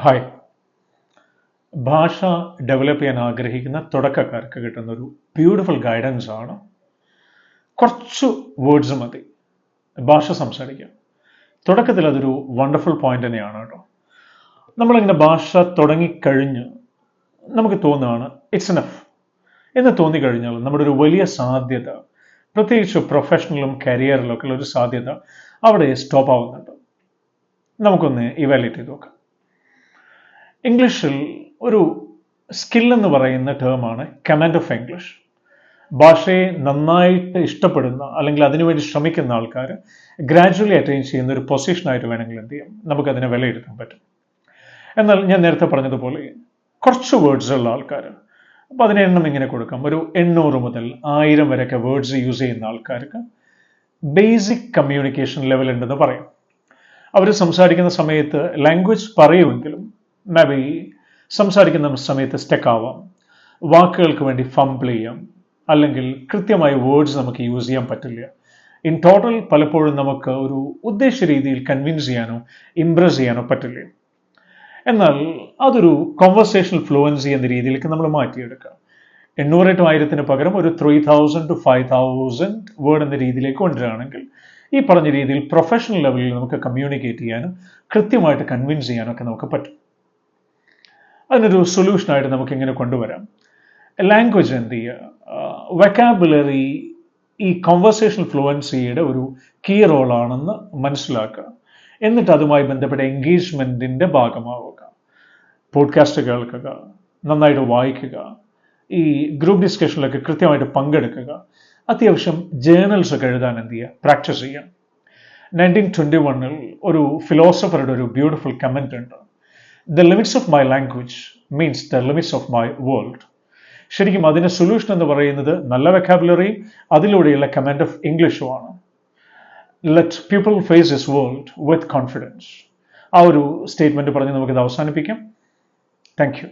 Hi. ഭാഷ develop ചെയ്യാൻ ആഗ്രഹിക്കുന്ന തുടക്കക്കാർക്ക് കിട്ടുന്ന ഒരു ബ്യൂട്ടിഫുൾ ഗൈഡൻസ് ആണ്. കുറച്ച് വേർഡ്സ് മതി ഭാഷ സംസാരിക്കാം. തുടക്കത്തിൽ അതൊരു വണ്ടർഫുൾ പോയിന്റ് തന്നെയാണ് കേട്ടോ. നമ്മളിങ്ങനെ ഭാഷ തുടങ്ങിക്കഴിഞ്ഞ് നമുക്ക് തോന്നുകയാണ് ഇറ്റ്സ് എനഫ് എന്ന് തോന്നിക്കഴിഞ്ഞാൽ നമ്മുടെ ഒരു വലിയ സാധ്യത, പ്രത്യേകിച്ച് പ്രൊഫഷണലും കരിയറിലൊക്കെ ഉള്ള ഒരു സാധ്യത അവിടെ സ്റ്റോപ്പ് ആവുന്നുണ്ട്. നമുക്കൊന്ന് ഇവാലുവേറ്റ് ചെയ്ത് നോക്കാം. ഇംഗ്ലീഷിൽ ഒരു സ്കിൽ എന്ന് പറയുന്ന ടേമാണ് കമാൻഡ് ഓഫ് ഇംഗ്ലീഷ്. ഭാഷയെ നന്നായിട്ട് ഇഷ്ടപ്പെടുന്ന അല്ലെങ്കിൽ അതിനുവേണ്ടി ശ്രമിക്കുന്ന ആൾക്കാർ ഗ്രാജുവലി അറ്റൈൻ ചെയ്യുന്ന ഒരു പൊസിഷനായിട്ട് വേണമെങ്കിൽ എന്ത് ചെയ്യാം, നമുക്കതിനെ വിലയിരുത്താൻ പറ്റും. എന്നാൽ ഞാൻ നേരത്തെ പറഞ്ഞതുപോലെ കുറച്ച് വേർഡ്സ് ഉള്ള ആൾക്കാർ, അപ്പോൾ അതിന് എണ്ണം ഇങ്ങനെ കൊടുക്കാം. ഒരു 800 മുതൽ 1000 വരെയൊക്കെ വേർഡ്സ് യൂസ് ചെയ്യുന്ന ആൾക്കാർക്ക് ബേസിക് കമ്മ്യൂണിക്കേഷൻ ലെവൽ ഉണ്ടെന്ന് പറയാം. അവർ സംസാരിക്കുന്ന സമയത്ത് ലാംഗ്വേജ് പറയുമെങ്കിലും മേ ബി സംസാരിക്കുന്ന സമയത്ത് സ്റ്റക്ക് ആവാം, വാക്കുകൾക്ക് വേണ്ടി ഫംബിൾ ചെയ്യാം, അല്ലെങ്കിൽ കൃത്യമായ വേർഡ്സ് നമുക്ക് യൂസ് ചെയ്യാൻ പറ്റില്ല. ഇൻ ടോട്ടൽ പലപ്പോഴും നമുക്ക് ഒരു ഉദ്ദേശ രീതിയിൽ കൺവിൻസ് ചെയ്യാനോ ഇംപ്രസ് ചെയ്യാനോ പറ്റില്ല. എന്നാൽ അതൊരു കോൺവെർസേഷണൽ ഫ്ലുവൻസി എന്ന രീതിയിലേക്ക് നമ്മൾ മാറ്റിയെടുക്കുക. 800 to 1000 പകരം ഒരു 3000 to 5000 വേർഡ് എന്ന രീതിയിലേക്ക് കൊണ്ടുവരികയാണെങ്കിൽ ഈ പറഞ്ഞ രീതിയിൽ പ്രൊഫഷണൽ ലെവലിൽ നമുക്ക് കമ്മ്യൂണിക്കേറ്റ് ചെയ്യാനും കൃത്യമായിട്ട് കൺവിൻസ് ചെയ്യാനും ഒക്കെ നമുക്ക് പറ്റും. അതിനൊരു സൊല്യൂഷനായിട്ട് നമുക്ക് ഇങ്ങനെ കൊണ്ടുവരാം. ലാംഗ്വേജ് എന്ത് ചെയ്യുക, വെക്കാബുലറി ഈ കോൺവെർസേഷണൽ ഫ്ലുവൻസിയുടെ ഒരു കീ റോളാണെന്ന് മനസ്സിലാക്കുക. എന്നിട്ട് അതുമായി ബന്ധപ്പെട്ട എൻഗേജ്മെൻറ്റിൻ്റെ ഭാഗമാവുക. പോഡ്കാസ്റ്റ് കേൾക്കുക, നന്നായിട്ട് വായിക്കുക, ഈ ഗ്രൂപ്പ് ഡിസ്കഷനിലൊക്കെ കൃത്യമായിട്ട് പങ്കെടുക്കുക, അത്യാവശ്യം ജേർണൽസ് ഒക്കെ എഴുതാൻ എന്ത് ചെയ്യുക, പ്രാക്ടീസ് ചെയ്യാം. 1921 ഒരു ഫിലോസഫറുടെ ഒരു ബ്യൂട്ടിഫുൾ കമൻറ്റ് ഉണ്ട്. The limits of my language means the limits of my world. ശരിക്കും അതിൻ്റെ സൊല്യൂഷൻ എന്ന് പറയുന്നത് നല്ല വെക്കാബുലറിയും അതിലൂടെയുള്ള കമാൻഡ് ഓഫ് ഇംഗ്ലീഷുമാണ്. Let people face this world with confidence. ആ ഒരു സ്റ്റേറ്റ്മെൻറ്റ് പറഞ്ഞ് നമുക്കിത് അവസാനിപ്പിക്കാം. Thank U.